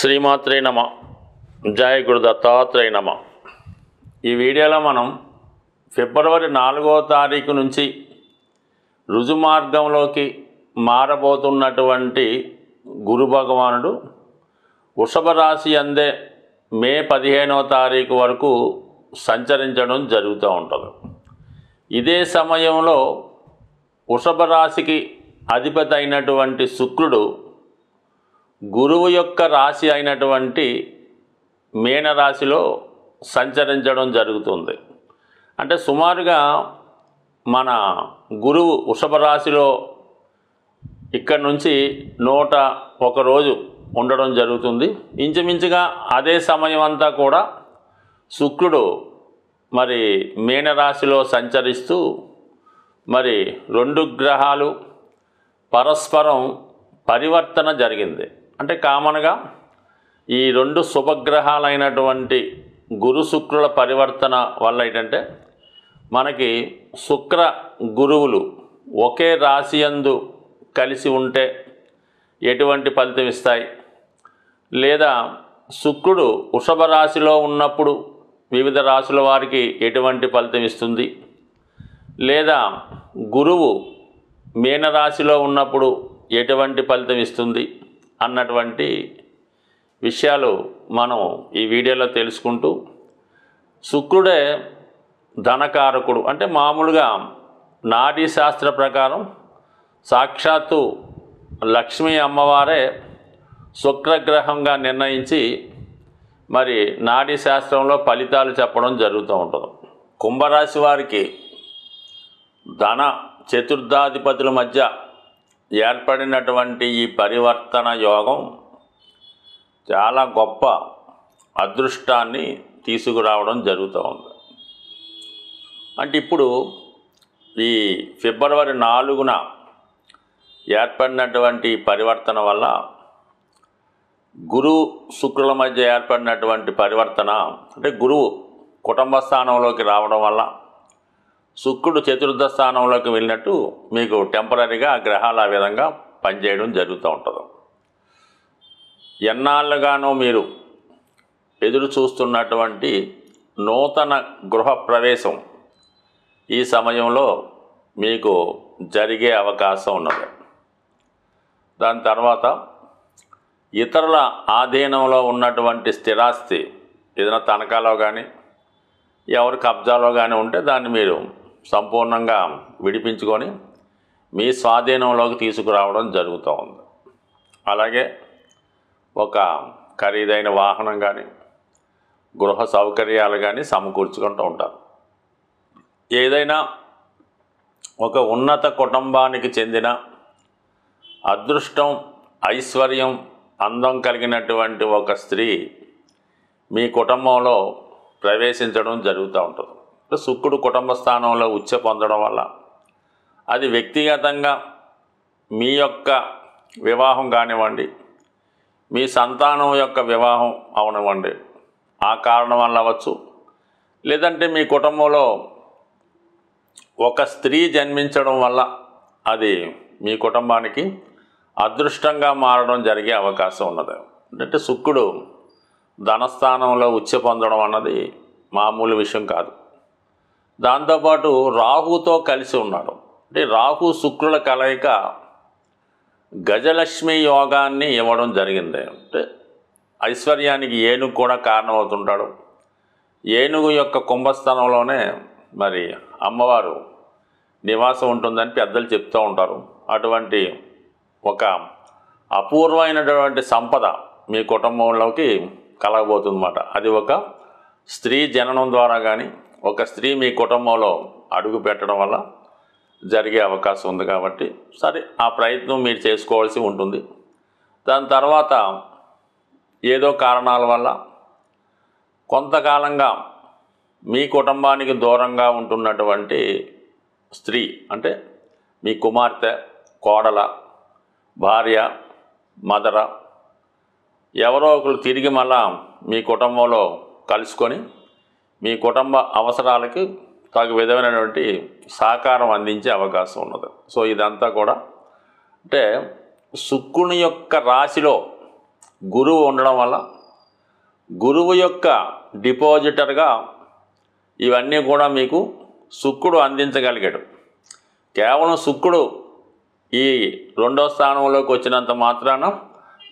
శ్రీమాత్రే నమ. జయ గురు దత్తాత్రేయ నమ. ఈ వీడియోలో మనం ఫిబ్రవరి 4వ తారీఖు నుంచి రుజుమార్గంలోకి మారబోతున్నటువంటి గురు భగవానుడు వృషభ రాశి అందే మే 15వ తారీఖు వరకు సంచరించడం జరుగుతూ ఉంటుంది. ఇదే సమయంలో వృషభ రాశికి అధిపతి అయినటువంటి శుక్రుడు గురువు యొక్క రాశి అయినటువంటి మీనరాశిలో సంచరించడం జరుగుతుంది. అంటే సుమారుగా మన గురువు వృషభ రాశిలో ఇక్కడి నుంచి 101 రోజు ఉండడం జరుగుతుంది. ఇంచుమించుగా అదే సమయం అంతా కూడా శుక్రుడు మరి మీనరాశిలో సంచరిస్తూ మరి 2 గ్రహాలు పరస్పరం పరివర్తన జరిగింది. అంటే కామన్గా ఈ 2 శుభగ్రహాలైనటువంటి గురు శుక్రుల పరివర్తన వల్ల ఏంటంటే మనకి శుక్ర గురువులు ఒకే రాశి యందు కలిసి ఉంటే ఎటువంటి ఫలితం ఇస్తాయి, లేదా శుక్రుడు వృషభ రాశిలో ఉన్నప్పుడు వివిధ రాశుల వారికి ఎటువంటి ఫలితం ఇస్తుంది, లేదా గురువు మీనరాశిలో ఉన్నప్పుడు ఎటువంటి ఫలితం ఇస్తుంది అన్నటువంటి విషయాలు మనం ఈ వీడియోలో తెలుసుకుంటూ, శుక్రుడే ధనకారకుడు. అంటే మామూలుగా నాడీ శాస్త్ర ప్రకారం సాక్షాత్తు లక్ష్మీ అమ్మవారే శుక్రగ్రహంగా నిర్ణయించి మరి నాడీ శాస్త్రంలో ఫలితాలు చెప్పడం జరుగుతూ ఉంటుంది. కుంభరాశి వారికి ధన చతుర్థాధిపతుల మధ్య ఏర్పడినటువంటి ఈ పరివర్తన యోగం చాలా గొప్ప అదృష్టాన్ని తీసుకురావడం జరుగుతూ ఉంది. అంటే ఇప్పుడు ఈ ఫిబ్రవరి 4న ఏర్పడినటువంటి పరివర్తన వల్ల గురు శుక్రుల మధ్య ఏర్పడినటువంటి పరివర్తన, అంటే గురువు కుటుంబ స్థానంలోకి రావడం వల్ల శుక్రుడు చతుర్థ స్థానంలోకి వెళ్ళినట్టు మీకు టెంపరీగా ఆ గ్రహాలు ఆ విధంగా పనిచేయడం జరుగుతూ ఉంటుంది. ఎన్నాళ్ళుగానో మీరు ఎదురు చూస్తున్నటువంటి నూతన గృహ ప్రవేశం ఈ సమయంలో మీకు జరిగే అవకాశం ఉన్నది. దాని తర్వాత ఇతరుల ఆధీనంలో ఉన్నటువంటి స్థిరాస్తి ఏదైనా తనఖాలో కానీ ఎవరి కబ్జాలో కానీ ఉంటే దాన్ని మీరు సంపూర్ణంగా విడిపించుకొని మీ స్వాధీనంలోకి తీసుకురావడం జరుగుతూ ఉంది. అలాగే ఒక ఖరీదైన వాహనం కానీ గృహ సౌకర్యాలు కానీ సమకూర్చుకుంటూ ఉంటారు. ఏదైనా ఒక ఉన్నత కుటుంబానికి చెందిన అదృష్టం, ఐశ్వర్యం, అందం కలిగినటువంటి ఒక స్త్రీ మీ కుటుంబంలో ప్రవేశించడం జరుగుతూ ఉంటుంది. శుక్రుడు కుటుంబ స్థానంలో ఉచ్చ పొందడం వల్ల అది వ్యక్తిగతంగా మీ యొక్క వివాహం కానివ్వండి, మీ సంతానం యొక్క వివాహం అవనివ్వండి, ఆ కారణం వల్ల అవ్వచ్చు, లేదంటే మీ కుటుంబంలో ఒక స్త్రీ జన్మించడం వల్ల అది మీ కుటుంబానికి అదృష్టంగా మారడం జరిగే అవకాశం ఉన్నది. అంటే శుక్రుడు ధనస్థానంలో ఉచ్చ పొందడం అన్నది మామూలు విషయం కాదు. దాంతోపాటు రాహుతో కలిసి ఉన్నాడు. అంటే రాహు శుక్రుల కలయిక గజలక్ష్మి యోగాన్ని ఇవ్వడం జరిగింది. అంటే ఐశ్వర్యానికి ఏనుగు కూడా కారణమవుతుంటాడు. ఏనుగు యొక్క కుంభస్థానంలోనే మరి అమ్మవారు నివాసం ఉంటుందని పెద్దలు చెప్తూ ఉంటారు. అటువంటి ఒక అపూర్వమైనటువంటి సంపద మీ కుటుంబంలోకి కలగబోతుందన్నమాట. అది ఒక స్త్రీ జననం ద్వారా కానీ ఒక స్త్రీ మీ కుటుంబంలో అడుగు పెట్టడం వల్ల జరిగే అవకాశం ఉంది. కాబట్టి సరే, ఆ ప్రయత్నం మీరు చేసుకోవాల్సి ఉంటుంది. దాని తర్వాత ఏదో కారణాల వల్ల కొంతకాలంగా మీ కుటుంబానికి దూరంగా ఉంటున్నటువంటి స్త్రీ, అంటే మీ కుమార్తె, కోడల, భార్య, మదర, ఎవరో ఒకరు తిరిగి మళ్ళా మీ కుటుంబంలో కలుసుకొని మీ కుటుంబ అవసరాలకి తగు విధమైనటువంటి సహకారం అందించే అవకాశం ఉన్నది. సో ఇదంతా కూడా అంటే శుక్రుని యొక్క రాశిలో గురువు ఉండడం వల్ల గురువు యొక్క డిపాజిటర్గా ఇవన్నీ కూడా మీకు శుక్రుడు అందించగలిగాడు. కేవలం శుక్రుడు ఈ 2వ స్థానంలోకి వచ్చినంత మాత్రాన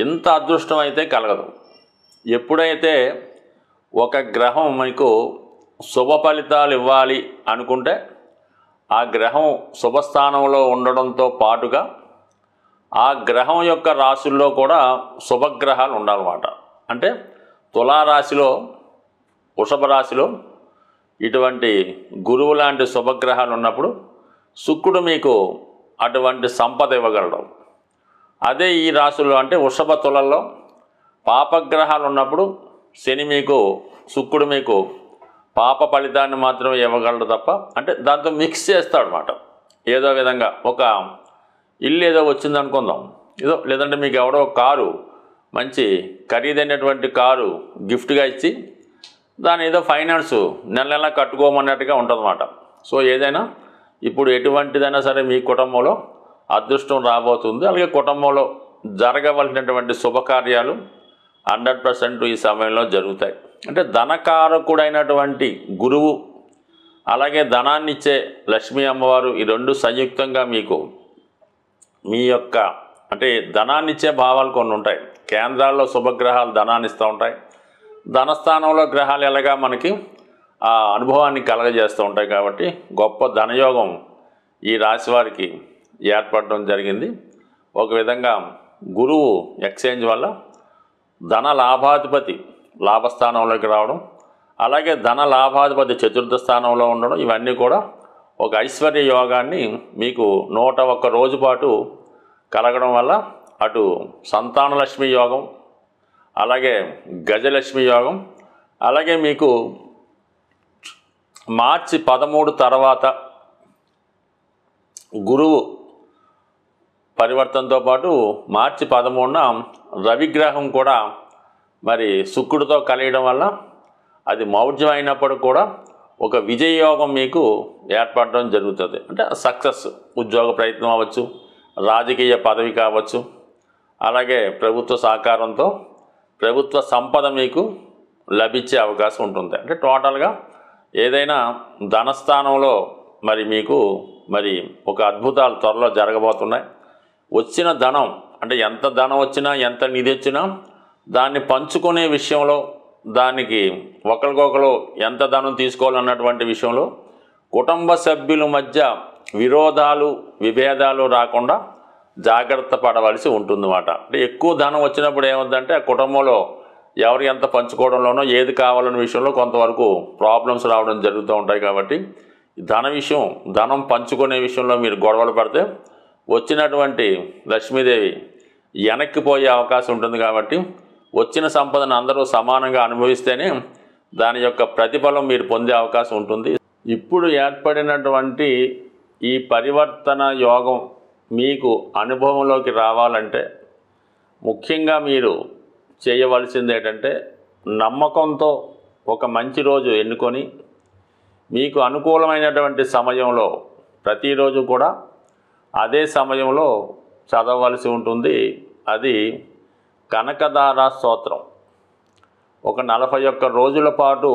ఇంత అదృష్టం అయితే కలగదు. ఎప్పుడైతే ఒక గ్రహం మీకు శుభ ఫలితాలు ఇవ్వాలి అనుకుంటే ఆ గ్రహం శుభస్థానంలో ఉండడంతో పాటుగా ఆ గ్రహం యొక్క రాశుల్లో కూడా శుభగ్రహాలు ఉండాలన్నమాట. అంటే తులారాశిలో, వృషభ రాశిలో ఇటువంటి గురువు లాంటి శుభగ్రహాలు ఉన్నప్పుడు శుక్రుడు మీకు అటువంటి సంపద ఇవ్వగలడు. అదే ఈ రాశుల్లో అంటే వృషభ తులల్లో పాపగ్రహాలు ఉన్నప్పుడు శుక్రుడు మీకు పాప ఫలితాన్ని మాత్రమే ఇవ్వగలడు తప్ప, అంటే దాంతో మిక్స్ చేస్తాడు అన్నమాట. ఏదో విధంగా ఒక ఇల్లు ఏదో వచ్చింది అనుకుందాం, లేదంటే మీకు ఎవడో కారు, మంచి ఖరీదైనటువంటి కారు గిఫ్ట్గా ఇచ్చి దాని ఏదో ఫైనాన్స్ నెల నెల కట్టుకోమన్నట్టుగా ఉంటుందన్నమాట. సో ఏదైనా ఇప్పుడు ఎటువంటిదైనా సరే మీ కుటుంబంలో అదృష్టం రాబోతుంది. అలాగే కుటుంబంలో జరగవలసినటువంటి శుభకార్యాలు 100% ఈ సమయంలో జరుగుతాయి. అంటే ధనకారకుడైనటువంటి గురువు, అలాగే ధనాన్ని ఇచ్చే లక్ష్మీ అమ్మవారు, ఈ రెండు సంయుక్తంగా మీకు మీ యొక్క అంటే ధనాన్ని ఇచ్చే భావాలు కొన్ని ఉంటాయి. కేంద్రాల్లో శుభగ్రహాలు ధనాన్ని ఇస్తూ ఉంటాయి. ధనస్థానంలో గ్రహాలు ఎలాగా మనకి ఆ అనుభవాన్ని కలగజేస్తూ ఉంటాయి. కాబట్టి గొప్ప ధనయోగం ఈ రాశి వారికి ఏర్పడడం జరిగింది. ఒక విధంగా గురువు ఎక్స్చేంజ్ వల్ల ధన లాభాధిపతి లాభస్థానంలోకి రావడం, అలాగే ధన లాభాధిపతి చతుర్థ స్థానంలో ఉండడం, ఇవన్నీ కూడా ఒక ఐశ్వర్య యోగాన్ని మీకు 101 రోజు పాటు కలగడం వల్ల అటు సంతానలక్ష్మి యోగం, అలాగే గజలక్ష్మి యోగం, అలాగే మీకు మార్చి 13 తర్వాత గురువు పరివర్తనతో పాటు మార్చి 13న రవిగ్రహం కూడా మరి శుక్రుడితో కలియడం వల్ల అది మౌఢ్యం అయినప్పుడు కూడా ఒక విజయయోగం మీకు ఏర్పడడం జరుగుతుంది. అంటే సక్సెస్, ఉద్యోగ ప్రయత్నం అవ్వచ్చు, రాజకీయ పదవి కావచ్చు, అలాగే ప్రభుత్వ సహకారంతో ప్రభుత్వ సంపద మీకు లభించే అవకాశం ఉంటుంది. అంటే టోటల్గా ఏదైనా ధనస్థానంలో మీకు ఒక అద్భుతాలు త్వరలో జరగబోతున్నాయి. వచ్చిన ధనం అంటే ఎంత ధనం వచ్చినా, ఎంత నిధి వచ్చినా దాన్ని పంచుకునే విషయంలో, దానికి ఒకరికొకరు ఎంత ధనం తీసుకోవాలన్నటువంటి విషయంలో కుటుంబ సభ్యుల మధ్య విరోధాలు, విభేదాలు రాకుండా జాగ్రత్త పడవలసి ఉంటుందన్నమాట. అంటే ఎక్కువ ధనం వచ్చినప్పుడు ఏమవుతుందంటే ఆ కుటుంబంలో ఎవరు ఎంత పంచుకోవడంలోనో, ఏది కావాలనే విషయంలో కొంతవరకు ప్రాబ్లమ్స్ రావడం జరుగుతూ ఉంటాయి. కాబట్టి ధనం పంచుకునే విషయంలో మీరు గొడవలు పడితే వచ్చినటువంటి లక్ష్మీదేవి వెనక్కిపోయే అవకాశం ఉంటుంది. కాబట్టి వచ్చిన సంపదను అందరూ సమానంగా అనుభవిస్తేనే దాని యొక్క ప్రతిఫలం మీరు పొందే అవకాశం ఉంటుంది. ఇప్పుడు ఏర్పడినటువంటి ఈ పరివర్తన యోగం మీకు అనుభవంలోకి రావాలంటే ముఖ్యంగా మీరు చేయవలసింది ఏంటంటే నమ్మకంతో ఒక మంచి రోజు ఎన్నుకొని మీకు అనుకూలమైనటువంటి సమయంలో ప్రతిరోజు కూడా అదే సమయంలో చదవవలసి ఉంటుంది. అది కనకదార స్తోత్రం. ఒక 41 రోజుల పాటు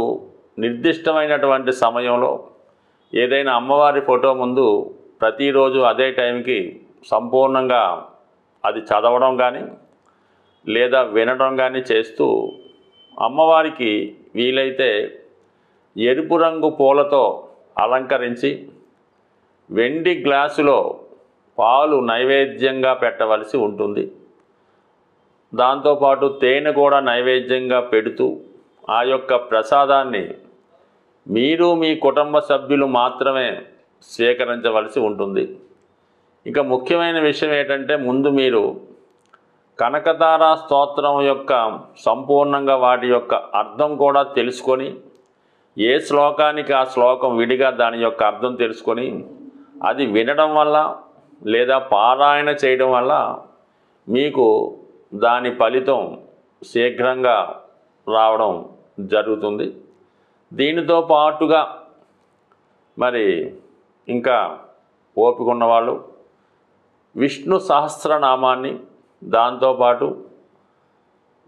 నిర్దిష్టమైనటువంటి సమయంలో ఏదైనా అమ్మవారి ఫోటో ముందు ప్రతిరోజు అదే టైంకి సంపూర్ణంగా అది చదవడం కానీ లేదా వినడం కానీ చేస్తూ అమ్మవారికి వీలైతే ఎరుపు రంగు పూలతో అలంకరించి వెండి గ్లాసులో పాలు నైవేద్యంగా పెట్టవలసి ఉంటుంది. దాంతోపాటు తేనె కూడా నైవేద్యంగా పెడుతూ ఆ యొక్క ప్రసాదాన్ని మీరు మీ కుటుంబ సభ్యులు మాత్రమే స్వీకరించవలసి ఉంటుంది. ఇక ముఖ్యమైన విషయం ఏంటంటే ముందు మీరు కనకదార స్తోత్రం యొక్క సంపూర్ణంగా వాటి యొక్క అర్థం కూడా తెలుసుకొని, ఏ శ్లోకానికి ఆ శ్లోకం విడిగా దాని యొక్క అర్థం తెలుసుకొని అది వినడం వల్ల లేదా పారాయణ చేయడం వల్ల మీకు దాని ఫలితం శీఘ్రంగా రావడం జరుగుతుంది. దీనితో పాటుగా ఇంకా ఓపిక ఉన్నవాళ్ళు విష్ణు సహస్రనామాన్ని, దాంతోపాటు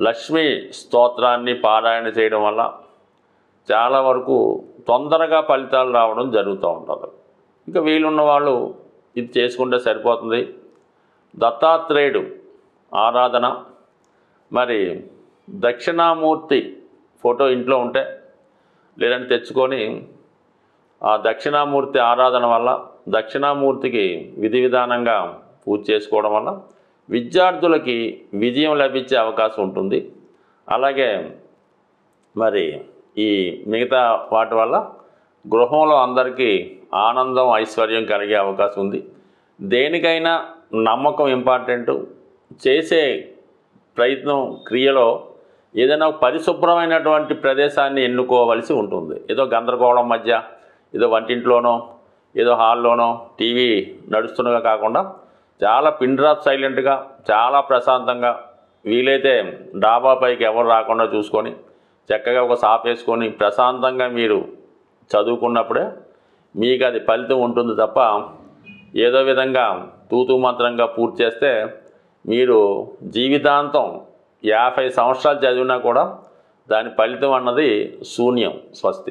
లక్ష్మీ స్తోత్రాన్ని పారాయణ చేయడం వల్ల చాలా వరకు తొందరగా ఫలితాలు రావడం జరుగుతూ ఉంటుంది. ఇంకా వీలున్న వాళ్ళు ఇది చేసుకుంటే సరిపోతుంది. దత్తాత్రేయుడు ఆరాధన, మరి దక్షిణామూర్తి ఫోటో ఇంట్లో ఉంటే లేదంటే తెచ్చుకొని ఆ దక్షిణామూర్తి ఆరాధన వల్ల, దక్షిణామూర్తికి విధి విధానంగా పూజ చేసుకోవడం వల్ల విద్యార్థులకి విజయం లభించే అవకాశం ఉంటుంది. అలాగే మరి ఈ మిగతా వాటి వల్ల గృహంలో అందరికీ ఆనందం, ఐశ్వర్యం కలిగే అవకాశం ఉంది. దేనికైనా నమ్మకం ఇంపార్టెంటు. చేసే ప్రయత్నం, క్రియలో ఏదైనా పరిశుభ్రమైనటువంటి ప్రదేశాన్ని ఎన్నుకోవలసి ఉంటుంది. ఏదో గందరగోళం మధ్య, ఏదో వంటింట్లోనో, ఏదో హాల్లోనో టీవీ నడుస్తుండగా కాకుండా చాలా పిన్ డ్రాప్ సైలెంట్గా, చాలా ప్రశాంతంగా, వీలైతే డాబా పైకి ఎవరు రాకుండా చూసుకొని చక్కగా ఒక సాప్ వేసుకొని ప్రశాంతంగా మీరు చదువుకున్నప్పుడే మీకు అది ఫలితం ఉంటుంది తప్ప ఏదో విధంగా తూతూ మంత్రంగా పూర్తి చేస్తే మీరు జీవితాంతం 50 సంవత్సరాలు చదివినా కూడా దాని ఫలితం అన్నది శూన్యం. స్వస్తి.